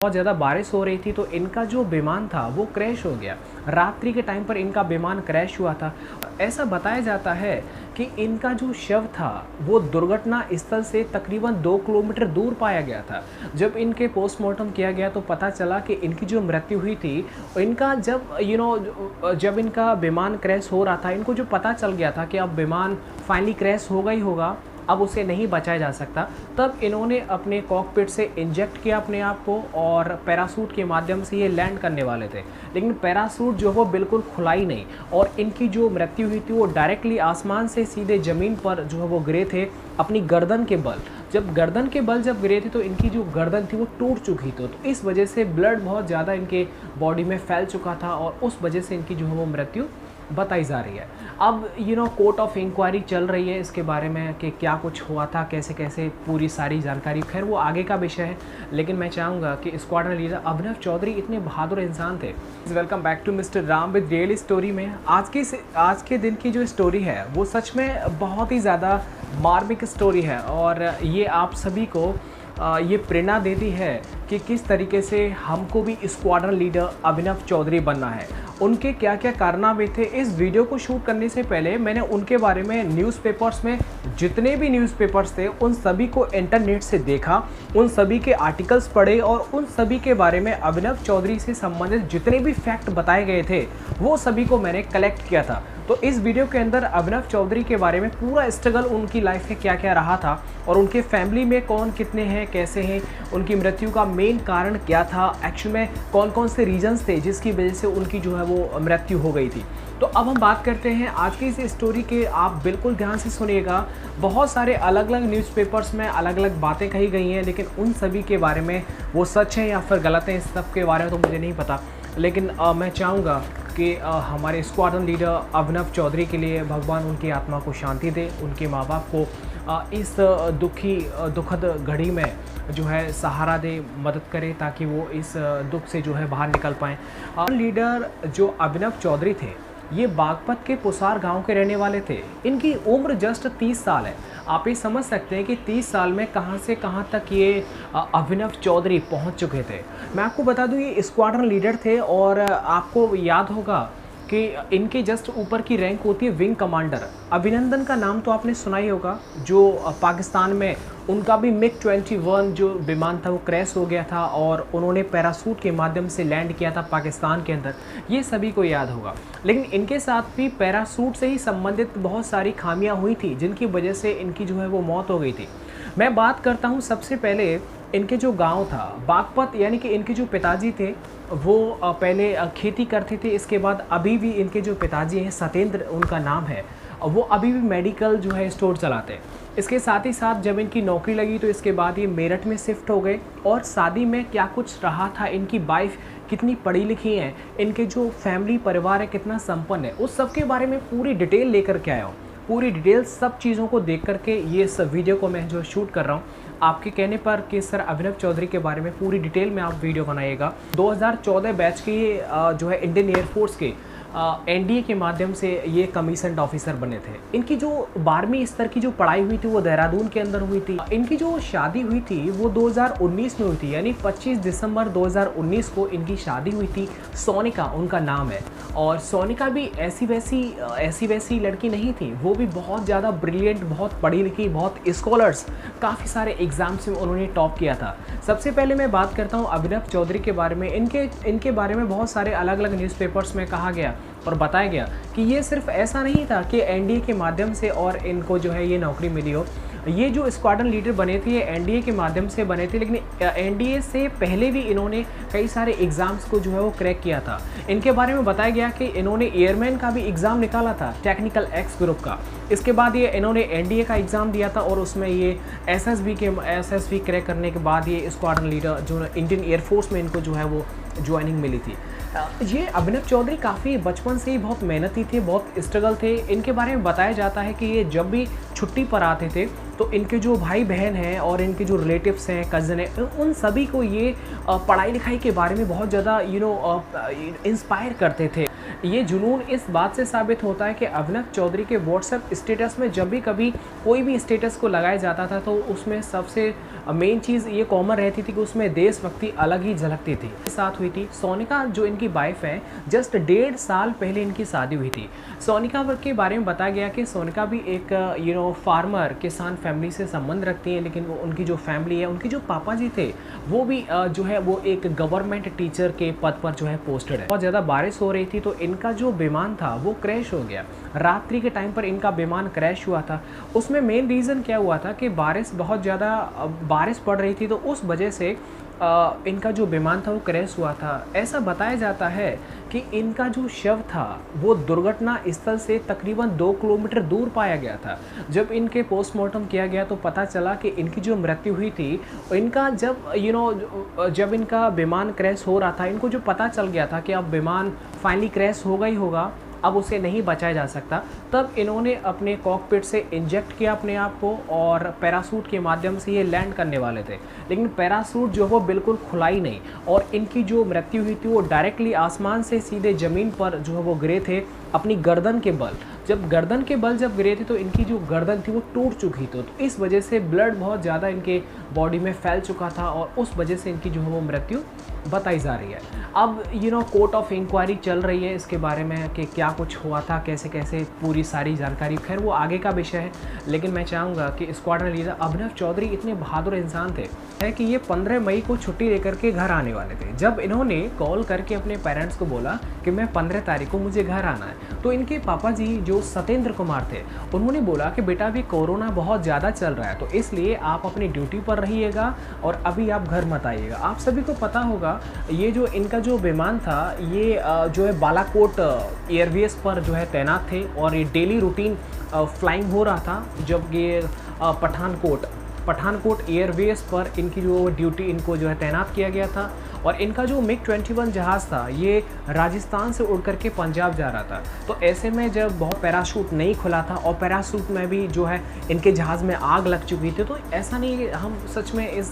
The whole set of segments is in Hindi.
बहुत ज़्यादा बारिश हो रही थी तो इनका जो विमान था वो क्रैश हो गया। रात्रि के टाइम पर इनका विमान क्रैश हुआ था। ऐसा बताया जाता है कि इनका जो शव था वो दुर्घटना स्थल से तकरीबन 2 किलोमीटर दूर पाया गया था। जब इनके पोस्टमार्टम किया गया तो पता चला कि इनकी जो मृत्यु हुई थी, इनका जब इनका विमान क्रैश हो रहा था, इनको जो पता चल गया था कि अब विमान फाइनली क्रैश होगा ही होगा, अब उसे नहीं बचाया जा सकता, तब इन्होंने अपने कॉकपिट से इंजेक्ट किया अपने आप को और पैरासूट के माध्यम से ये लैंड करने वाले थे। लेकिन पैरासूट जो वो बिल्कुल खुला ही नहीं और इनकी जो मृत्यु हुई थी वो डायरेक्टली आसमान से सीधे ज़मीन पर जो है वो गिरे थे अपनी गर्दन के बल। जब गर्दन के बल जब गिरे थे तो इनकी जो गर्दन थी वो टूट चुकी थी, तो इस वजह से ब्लड बहुत ज़्यादा इनके बॉडी में फैल चुका था और उस वजह से इनकी जो है वो मृत्यु बताई जा रही है। अब कोर्ट ऑफ इंक्वायरी चल रही है इसके बारे में कि क्या कुछ हुआ था, कैसे कैसे पूरी सारी जानकारी, खैर वो आगे का विषय है। लेकिन मैं चाहूँगा कि स्क्वाड्रन लीडर अभिनव चौधरी इतने बहादुर इंसान थे। Welcome back to mister Ram with real story में आज के दिन की जो स्टोरी है वो सच में बहुत ही ज़्यादा मार्मिक स्टोरी है और ये आप सभी को ये प्रेरणा देती है कि किस तरीके से हमको भी स्क्वाड्रन लीडर अभिनव चौधरी बनना है। उनके क्या क्या कारनामे थे। इस वीडियो को शूट करने से पहले मैंने उनके बारे में न्यूज़पेपर्स में जितने भी न्यूज़पेपर्स थे उन सभी को इंटरनेट से देखा, उन सभी के आर्टिकल्स पढ़े और उन सभी के बारे में अभिनव चौधरी से संबंधित जितने भी फैक्ट बताए गए थे वो सभी को मैंने कलेक्ट किया था। तो इस वीडियो के अंदर अभिनव चौधरी के बारे में पूरा स्ट्रगल, उनकी लाइफ में क्या क्या रहा था और उनके फैमिली में कौन कितने हैं, कैसे हैं, उनकी मृत्यु का मेन कारण क्या था, एक्चुअल में कौन कौन से रीजंस थे जिसकी वजह से उनकी जो है वो मृत्यु हो गई थी। तो अब हम बात करते हैं आज की इस स्टोरी के। आप बिल्कुल ध्यान से सुनिएगा। बहुत सारे अलग अलग न्यूज़पेपर्स में अलग अलग बातें कही गई हैं, लेकिन उन सभी के बारे में वो सच है या फिर गलत है इस सब के बारे में तो मुझे नहीं पता। लेकिन मैं चाहूँगा कि हमारे स्क्वाड्रन लीडर अभिनव चौधरी के लिए भगवान उनकी आत्मा को शांति दे, उनके माँ बाप को इस दुखद घड़ी में जो है सहारा दे, मदद करे ताकि वो इस दुख से जो है बाहर निकल पाएँ। लीडर जो अभिनव चौधरी थे ये बागपत के पुसार गांव के रहने वाले थे। इनकी उम्र जस्ट 30 साल है। आप ये समझ सकते हैं कि 30 साल में कहां से कहां तक ये अभिनव चौधरी पहुंच चुके थे। मैं आपको बता दूं ये स्क्वाड्रन लीडर थे और आपको याद होगा कि इनके जस्ट ऊपर की रैंक होती है विंग कमांडर। अभिनंदन का नाम तो आपने सुना ही होगा, जो पाकिस्तान में उनका भी मिग 21 जो विमान था वो क्रैश हो गया था और उन्होंने पैरासूट के माध्यम से लैंड किया था पाकिस्तान के अंदर, ये सभी को याद होगा। लेकिन इनके साथ भी पैरासूट से ही संबंधित बहुत सारी खामियां हुई थी जिनकी वजह से इनकी जो है वो मौत हो गई थी। मैं बात करता हूँ सबसे पहले इनके जो गांव था बागपत, यानी कि इनके जो पिताजी थे वो पहले खेती करते थे। इसके बाद अभी भी इनके जो पिताजी हैं, सत्येंद्र उनका नाम है, वो अभी भी मेडिकल जो है स्टोर चलाते हैं। इसके साथ ही साथ जब इनकी नौकरी लगी तो इसके बाद ये मेरठ में शिफ्ट हो गए और शादी में क्या कुछ रहा था, इनकी वाइफ कितनी पढ़ी लिखी हैं, इनके जो फैमिली परिवार है कितना संपन्न है, उस सब के बारे में पूरी डिटेल लेकर के आया हूँ। पूरी डिटेल सब चीज़ों को देख करके ये सब वीडियो को मैं जो शूट कर रहा हूँ आपके कहने पर कि सर अभिनव चौधरी के बारे में पूरी डिटेल में आप वीडियो बनाइएगा। 2014 बैच के ये जो है इंडियन एयरफोर्स के एनडीए के माध्यम से ये कमीशन्ड ऑफिसर बने थे। इनकी जो 12वीं स्तर की जो पढ़ाई हुई थी वो देहरादून के अंदर हुई थी। इनकी जो शादी हुई थी वो 2019 में हुई थी, यानी 25 दिसंबर 2019 को इनकी शादी हुई थी। सोनिका उनका नाम है और सोनिका भी ऐसी वैसी लड़की नहीं थी, वो भी बहुत ज़्यादा ब्रिलियंट, बहुत पढ़ी लिखी, बहुत स्कॉलर्स, काफ़ी सारे एग्ज़ाम्स में उन्होंने टॉप किया था। सबसे पहले मैं बात करता हूँ अभिनव चौधरी के बारे में। इनके बारे में बहुत सारे अलग अलग न्यूज़पेपर्स में कहा गया और बताया गया कि ये सिर्फ ऐसा नहीं था कि एनडीए के माध्यम से और इनको जो है ये नौकरी मिली हो। ये जो स्क्वाड्रन लीडर बने थे ये एनडीए के माध्यम से बने थे, लेकिन एनडीए से पहले भी इन्होंने कई सारे एग्ज़ाम्स को जो है वो क्रैक किया था। इनके बारे में बताया गया कि इन्होंने एयरमैन का भी एग्ज़ाम निकाला था, टेक्निकल एक्स ग्रुप का। इसके बाद ये इन्होंने एनडीए का एग्ज़ाम दिया था और उसमें ये एसएसबी क्रैक करने के बाद ये स्क्वाड्रन लीडर जो इंडियन एयरफोर्स में इनको जो है वो ज्वाइनिंग मिली थी। ये अभिनव चौधरी काफ़ी बचपन से ही बहुत मेहनती थे, बहुत स्ट्रगल थे। इनके बारे में बताया जाता है कि ये जब भी छुट्टी पर आते थे तो इनके जो भाई बहन हैं और इनके जो रिलेटिव्स हैं, कज़न हैं, उन सभी को ये पढ़ाई लिखाई के बारे में बहुत ज़्यादा इंस्पायर करते थे। ये जुनून इस बात से साबित होता है कि अभिनव चौधरी के व्हाट्सएप स्टेटस में जब भी कभी कोई भी स्टेटस को लगाया जाता था तो उसमें सबसे मेन चीज़ ये कॉमन रहती थी कि उसमें देशभक्ति अलग ही झलकती थी। साथ हुई थी सोनिका जो इनकी वाइफ है, जस्ट 1.5 साल पहले इनकी शादी हुई थी। सोनिका के बारे में बताया गया कि सोनिका भी एक फार्मर किसान फैमिली से संबंध रखती हैं, लेकिन उनकी जो फैमिली है, उनके जो पापा जी थे वो भी जो है वो एक गवर्नमेंट टीचर के पद पर जो है पोस्टेड है। बहुत ज़्यादा बारिश हो रही थी तो इनका जो विमान था वो क्रैश हो गया। रात्रि के टाइम पर इनका विमान क्रैश हुआ था। उसमें मेन रीज़न क्या हुआ था कि बारिश बहुत ज़्यादा बारिश पड़ रही थी, तो उस वजह से इनका जो विमान था वो क्रैश हुआ था। ऐसा बताया जाता है कि इनका जो शव था वो दुर्घटना स्थल से तकरीबन 2 किलोमीटर दूर पाया गया था। जब इनके पोस्टमार्टम किया गया तो पता चला कि इनकी जो मृत्यु हुई थी, इनका जब जब इनका विमान क्रैश हो रहा था, इनको जो पता चल गया था कि अब विमान फाइनली क्रैश होगा ही होगा, अब उसे नहीं बचाया जा सकता, तब इन्होंने अपने कॉकपिट से इंजेक्ट किया अपने आप को और पैरासूट के माध्यम से ये लैंड करने वाले थे। लेकिन पैरासूट जो वो बिल्कुल खुला ही नहीं और इनकी जो मृत्यु हुई थी वो डायरेक्टली आसमान से सीधे ज़मीन पर जो है वो गिरे थे अपनी गर्दन के बल। जब गर्दन के बल जब गिरे थे तो इनकी जो गर्दन थी वो टूट चुकी थी, तो इस वजह से ब्लड बहुत ज़्यादा इनके बॉडी में फैल चुका था और उस वजह से इनकी जो है वो मृत्यु बताई जा रही है। अब कोर्ट ऑफ इंक्वायरी चल रही है इसके बारे में कि क्या कुछ हुआ था, कैसे कैसे पूरी सारी जानकारी, खैर वो आगे का विषय है। लेकिन मैं चाहूँगा कि स्क्वाड्रन लीडर अभिनव चौधरी इतने बहादुर इंसान थे है कि ये 15 मई को छुट्टी लेकर के घर आने वाले थे। जब इन्होंने कॉल करके अपने पेरेंट्स को बोला कि मैं 15 तारीख को मुझे घर आना है, तो इनके पापा जी जो सत्येंद्र कुमार थे उन्होंने बोला कि बेटा अभी कोरोना बहुत ज़्यादा चल रहा है, तो इसलिए आप अपनी ड्यूटी पर रहिएगा और अभी आप घर मत आइएगा। आप सभी को पता होगा ये जो इनका जो विमान था ये जो है बालाकोट एयरवेज पर जो है तैनात थे और ये डेली रूटीन फ्लाइंग हो रहा था। जब ये पठानकोट एयरवेज पर इनकी जो ड्यूटी इनको जो है तैनात किया गया था और इनका जो मिग 21 जहाज़ था ये राजस्थान से उड़ करके पंजाब जा रहा था। तो ऐसे में जब बहुत पैराशूट नहीं खुला था और पैराशूट में भी जो है इनके जहाज़ में आग लग चुकी थी, तो ऐसा नहीं, हम सच में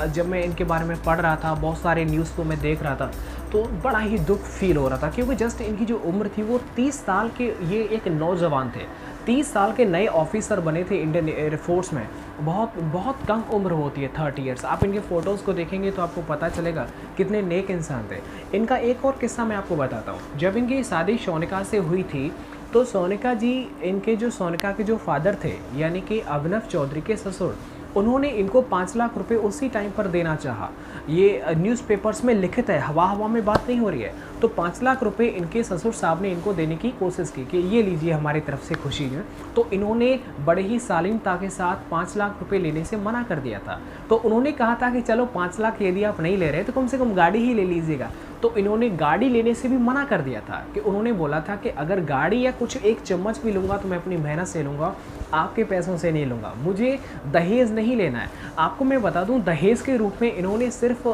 जब मैं इनके बारे में पढ़ रहा था, बहुत सारे न्यूज़ को मैं देख रहा था, तो बड़ा ही दुख फील हो रहा था क्योंकि जस्ट इनकी जो उम्र थी वो 30 साल के, ये एक नौजवान थे, 30 साल के नए ऑफिसर बने थे इंडियन एयरफोर्स में। बहुत कम उम्र होती है 30 ईयर्स। आप इनके फ़ोटोज़ को देखेंगे तो आपको पता चलेगा कितने नेक इंसान थे। इनका एक और किस्सा मैं आपको बताता हूँ। जब इनकी शादी सोनिका से हुई थी तो सोनिका जी, इनके जो सोनिका के जो फादर थे यानी कि अभिनव चौधरी के ससुर, उन्होंने इनको 5 लाख रुपए उसी टाइम पर देना चाहा। ये न्यूज़पेपर्स में लिखित है, हवा में बात नहीं हो रही है। तो 5 लाख रुपए इनके ससुर साहब ने इनको देने की कोशिश की कि ये लीजिए हमारी तरफ से खुशी है। तो इन्होंने बड़े ही शालीनता के साथ 5 लाख रुपए लेने से मना कर दिया था। तो उन्होंने कहा था कि चलो 5 लाख यदि आप नहीं ले रहे तो कम से कम गाड़ी ही ले लीजिएगा। तो इन्होंने गाड़ी लेने से भी मना कर दिया था कि उन्होंने बोला था कि अगर गाड़ी या कुछ एक चम्मच भी लूँगा तो मैं अपनी मेहनत से लूँगा, आपके पैसों से नहीं लूँगा, मुझे दहेज नहीं लेना है। आपको मैं बता दूँ, दहेज के रूप में इन्होंने सिर्फ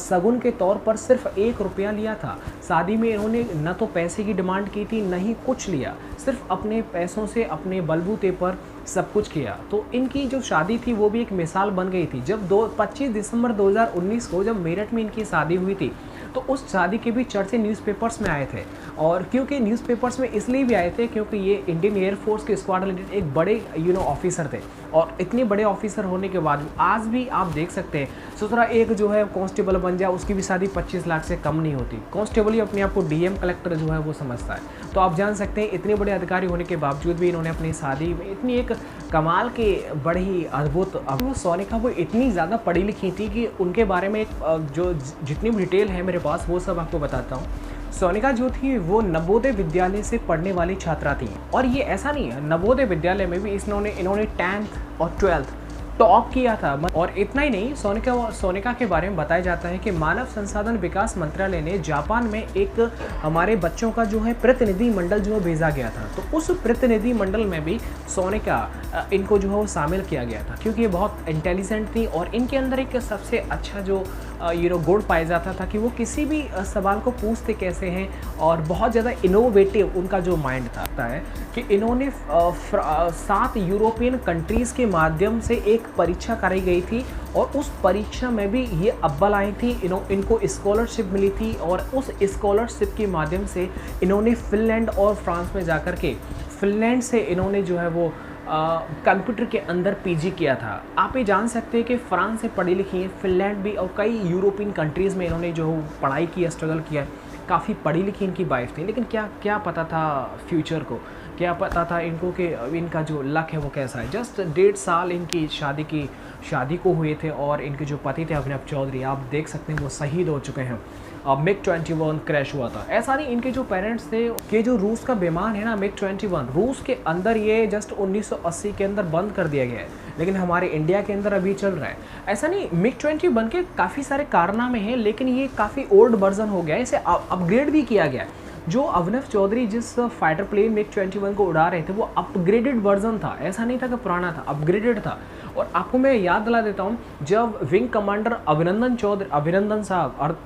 शगुन के तौर पर सिर्फ 1 रुपया लिया था। शादी में इन्होंने न तो पैसे की डिमांड की थी, न ही कुछ लिया, सिर्फ अपने पैसों से अपने बलबूते पर सब कुछ किया। तो इनकी जो शादी थी वो भी एक मिसाल बन गई थी। जब 25 दिसंबर 2019 को जब मेरठ में इनकी शादी हुई थी तो उस शादी के भी चर्चे न्यूज़पेपर्स में आए थे। और क्योंकि न्यूज़पेपर्स में इसलिए भी आए थे क्योंकि ये इंडियन एयरफोर्स के स्क्वाड्रन लीडर एक बड़े ऑफिसर थे और इतने बड़े ऑफिसर होने के बाद आज भी आप देख सकते हैं, सोचरा एक जो है कांस्टेबल बन जाए उसकी भी शादी 25 लाख से कम नहीं होती। कांस्टेबल ही अपने आप को डीएम कलेक्टर जो है वो समझता है। तो आप जान सकते हैं इतने बड़े अधिकारी होने के बावजूद भी इन्होंने अपनी शादी में इतनी एक कमाल के बड़े ही अद्भुत, अब वो सोनिका वो इतनी ज़्यादा पढ़ी लिखी थी कि उनके बारे में जो जितनी भी डिटेल है मेरे पास वो सब आपको बताता हूँ। सोनिका जो थी वो नवोदय विद्यालय से पढ़ने वाली छात्रा थी और ये ऐसा नहीं है, नवोदय विद्यालय में भी इन्होंने 10th और 12th टॉप किया था। और इतना ही नहीं, सोनिका के बारे में बताया जाता है कि मानव संसाधन विकास मंत्रालय ने जापान में एक हमारे बच्चों का जो है प्रतिनिधि मंडल जो भेजा गया था। तो उस प्रतिनिधि मंडल में भी सोनिका इनको जो है वो शामिल किया गया था क्योंकि ये बहुत इंटेलिजेंट थी और इनके अंदर एक सबसे अच्छा जो गुण पाया जाता था कि वो किसी भी सवाल को पूछते कैसे हैं और बहुत ज़्यादा इनोवेटिव उनका जो माइंड था है कि इन्होंने 7 यूरोपियन कंट्रीज़ के माध्यम से एक परीक्षा कराई गई थी और उस परीक्षा में भी ये अव्वल आई थी। इनको स्कॉलरशिप मिली थी और उस स्कॉलरशिप के माध्यम से इन्होंने फिनलैंड और फ्रांस में जाकर के फिनलैंड से इन्होंने जो है वो कंप्यूटर के अंदर पीजी किया था। आप ये जान सकते हैं कि फ्रांस से पढ़ी लिखी हैं, फिनलैंड भी और कई यूरोपियन कंट्रीज़ में इन्होंने जो पढ़ाई की है, स्ट्रगल किया है। काफ़ी पढ़ी लिखी इनकी वाइफ थी, लेकिन क्या क्या पता था फ्यूचर को, क्या पता था इनको कि इनका जो लक है वो कैसा है। जस्ट 1.5 साल इनकी शादी को हुए थे और इनके जो पति थे अभिनव चौधरी, आप देख सकते हैं वो शहीद हो चुके हैं। मिग-21 क्रैश हुआ था। ऐसा नहीं, इनके जो पेरेंट्स थे कि जो रूस का विमान है ना मिग-21, रूस के अंदर ये जस्ट 1980 के अंदर बंद कर दिया गया है, लेकिन हमारे इंडिया के अंदर अभी चल रहा है। ऐसा नहीं, मिग-21 के काफ़ी सारे कारनामे हैं, लेकिन ये काफ़ी ओल्ड वर्जन हो गया है, इसे अपग्रेड भी किया गया है। जो अभिनव चौधरी जिस फाइटर प्लेन मिग-21 को उड़ा रहे थे वो अपग्रेडेड वर्जन था, ऐसा नहीं था कि पुराना था, अपग्रेडेड था। और आपको मैं याद दिला देता हूँ, जब विंग कमांडर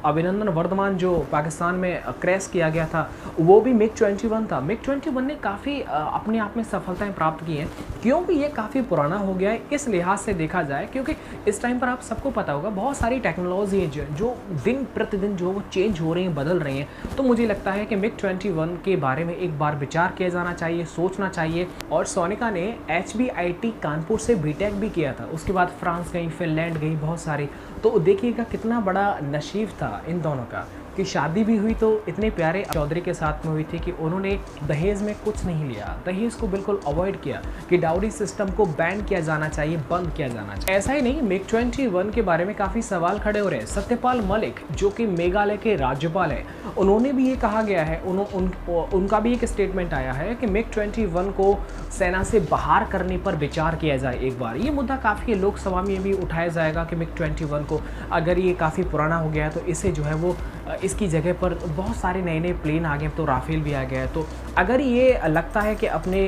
अभिनंदन वर्धमान जो पाकिस्तान में क्रैश किया गया था, वो भी मिग-21 था। मिग-21 ने काफ़ी अपने आप में सफलताएं प्राप्त की हैं, क्योंकि ये काफ़ी पुराना हो गया है इस लिहाज से देखा जाए, क्योंकि इस टाइम पर आप सबको पता होगा बहुत सारी टेक्नोलॉजी है जो दिन प्रतिदिन जो वो चेंज हो रही हैं, बदल रही हैं। तो मुझे लगता है कि मिग-21 के बारे में एक बार विचार किया जाना चाहिए, सोचना चाहिए। और सोनिका ने HBIT कानपुर से बीटेक भी किया था, उसके बाद फ्रांस गई, फिनलैंड गई, बहुत सारी। तो देखिएगा कितना बड़ा नसीब था इन दोनों का कि शादी भी हुई तो इतने प्यारे चौधरी के साथ में हुई थी कि उन्होंने दहेज में कुछ नहीं लिया, दहेज को बिल्कुल अवॉइड किया, कि डाउरी सिस्टम को बैन किया जाना चाहिए, बंद किया जाना चाहिए। ऐसा ही नहीं, मिग-21 के बारे में काफ़ी सवाल खड़े हो रहे हैं। सत्यपाल मलिक जो कि मेघालय के राज्यपाल हैं, उन्होंने भी ये कहा गया है, उनका भी एक स्टेटमेंट आया है कि मिग-21 को सेना से बाहर करने पर विचार किया जाए एक बार। ये मुद्दा काफ़ी लोकसभा में भी उठाया जाएगा कि मिग-21 को अगर ये काफ़ी पुराना हो गया है तो इसे जो है वो इसकी जगह पर बहुत सारे नए नए प्लेन आ गए, तो राफेल भी आ गया है। तो अगर ये लगता है कि अपने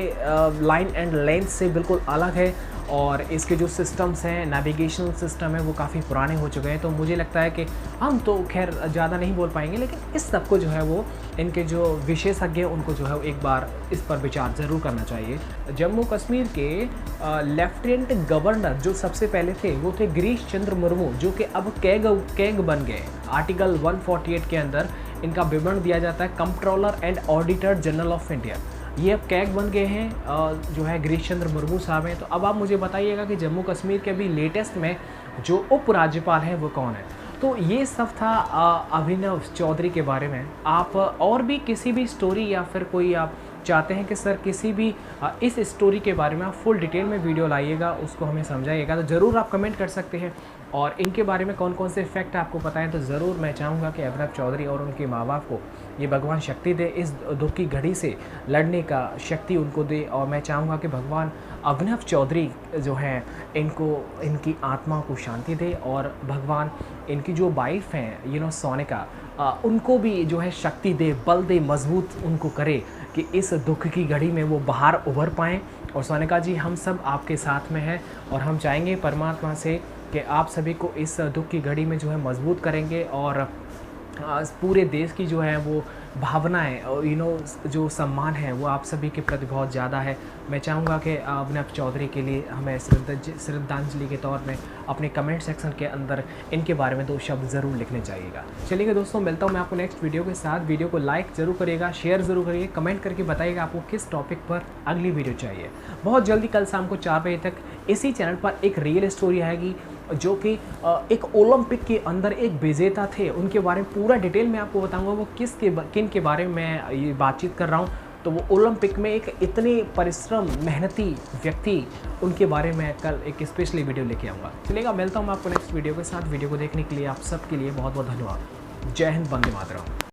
लाइन एंड लेंथ से बिल्कुल अलग है और इसके जो सिस्टम्स हैं, नेविगेशन सिस्टम है, वो काफ़ी पुराने हो चुके हैं, तो मुझे लगता है कि हम तो खैर ज़्यादा नहीं बोल पाएंगे, लेकिन इस सब को जो है वो इनके जो विशेषज्ञ हैं उनको जो है एक बार इस पर विचार ज़रूर करना चाहिए। जम्मू कश्मीर के लेफ्टिनेंट गवर्नर जो सबसे पहले थे वो थे गिरीश चंद्र मुर्मू, जो कि अब कैग बन गए। आर्टिकल 148 के अंदर इनका विवरण दिया जाता है, controller and auditor general of India. ये अब कैग बन गए हैं, जो है गिरीश चंद्र मुर्मू साहब हैं। तो अब आप मुझे बताइएगा कि जम्मू कश्मीर के अभी लेटेस्ट में जो उप राज्यपाल हैं वो कौन है। तो ये सब था अभिनव चौधरी के बारे में। आप और भी किसी भी स्टोरी या फिर कोई आप चाहते हैं कि सर किसी भी इस स्टोरी के बारे में आप फुल डिटेल में वीडियो लाइएगा, उसको हमें समझाइएगा, तो ज़रूर आप कमेंट कर सकते हैं। और इनके बारे में कौन कौन से फैक्ट आपको पता है तो ज़रूर मैं चाहूँगा कि अभिनव चौधरी और उनके माँ बाप को ये भगवान शक्ति दे, इस दुख की घड़ी से लड़ने का शक्ति उनको दे। और मैं चाहूँगा कि भगवान अभिनव चौधरी जो हैं इनको, इनकी आत्मा को शांति दे, और भगवान इनकी जो वाइफ हैं सोनिका, उनको भी जो है शक्ति दे, बल दे, मजबूत उनको करे कि इस दुख की घड़ी में वो बाहर उभर पाएँ। और सोनिका जी, हम सब आपके साथ में हैं और हम चाहेंगे परमात्मा से कि आप सभी को इस दुख की घड़ी में जो है मजबूत करेंगे, और पूरे देश की जो है वो भावनाएं और जो सम्मान है वो आप सभी के प्रति बहुत ज़्यादा है। मैं चाहूँगा कि अभिनव चौधरी के लिए हमें श्रद्धांजलि के तौर में अपने कमेंट सेक्शन के अंदर इनके बारे में 2 शब्द ज़रूर लिखने चाहिएगा। चलिए दोस्तों, मिलता हूँ मैं आपको नेक्स्ट वीडियो के साथ। वीडियो को लाइक ज़रूर करिएगा, शेयर ज़रूर करिए, कमेंट करके बताइएगा आपको किस टॉपिक पर अगली वीडियो चाहिए। बहुत जल्दी कल शाम को 4 बजे तक इसी चैनल पर एक रियल स्टोरी आएगी, जो कि एक ओलंपिक के अंदर एक विजेता थे, उनके बारे में पूरा डिटेल में आपको बताऊंगा वो किन के बारे में मैं ये बातचीत कर रहा हूं। तो वो ओलंपिक में एक इतने परिश्रम मेहनती व्यक्ति, उनके बारे में कल एक स्पेशली वीडियो लेके आऊँगा। चलेगा, मिलता हूँ मैं आपको नेक्स्ट वीडियो के साथ। वीडियो को देखने के लिए आप सबके लिए बहुत बहुत धन्यवाद। जय हिंद, वंदे मातरम।